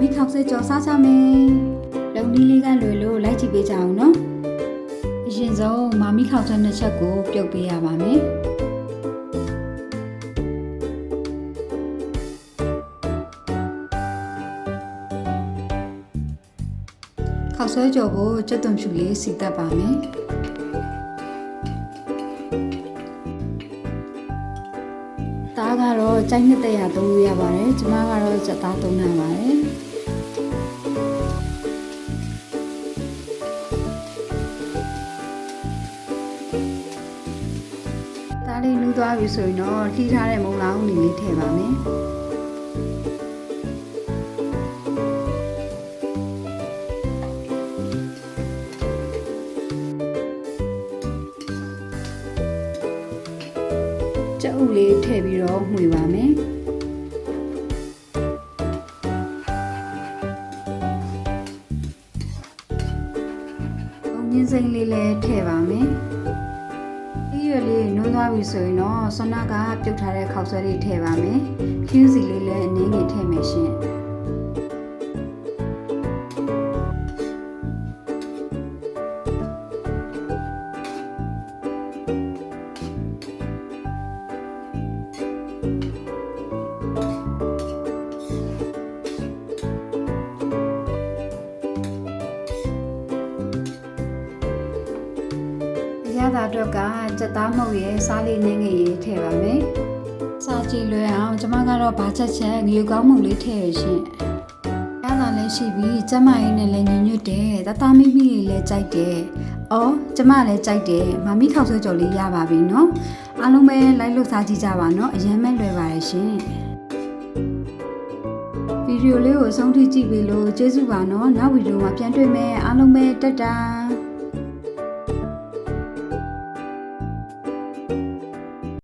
မိခောက်စဲကြော်စားချမယ်လုံနီးလေးကလွယ်လို့လိုက်ကြည့်ပေးကြအောင်နော်အရင်ဆုံးမမိခောက်စဲနှစ်ချက်ကိုပြုတ်ပေးရပါမယ်ခောက်ဆွဲကြော်ကိုကြက်သွန်ဖြူလေးစီတက်ပါမယ်သားကတော့ကြိုက်နှစ်သက်ရသုံးလို့ရပါတယ်ကျမကတော့စက်သားသုံးနိုင်ပါတယ်သားလေးနူးသွားပြီဆိုရင်တော့လှီးထားတဲ့မုံလောင်းလေးထည့်ပါမယ်ကြက်ဥလေးထည့်ပြီးတော့မှွေပါမယ်။ပုံညင်းစိမ့်လေးလည်းထည့်ပါမယ်။ဒီရွက်လေးနွမ်းသွားပြီဆိုရင်တော့ဆွမ်းနာကပြုတ်ထားတဲ့ခောက်ဆွဲလေးထည့်ပါမယ်။ခင်းစီလေးလည်းအနည်းငယ်ထည့်မယ်ရှင်။ရတာအတွက်ကကြက်သားမုတ်ရဲ့စားလေးနည်းငယ်ရေးထည့်ပါမယ်။စားကြည့်လွယ်အောင်ကျမကတော့ဘာချက်ချက်ငရုတ်ကောင်းမုတ်လေးထည့်ရရှင်။ရတာလည်းရှိပြီးကျမရင်းနဲ့လည်းညညွတ်တယ်။တသားမိမိလေးလည်းကြိုက်တယ်။အော်ကျမလည်းကြိုက်တယ်။မမီခောက်ဆွဲကြော်လေးရပါပြီနော်။အားလုံးပဲလိုက်လို့စားကြည့်ကြပါနော်။အရင်မဲ့လွယ်ပါရဲ့ရှင်။ဗီဒီယိုလေးကိုအဆုံးထိကြည့်ပြီးလို့ကျေးဇူးပါနော်။နောက်ဗီဒီယိုမှာပြန်တွေ့မယ်။အားလုံးပဲတက်တာ။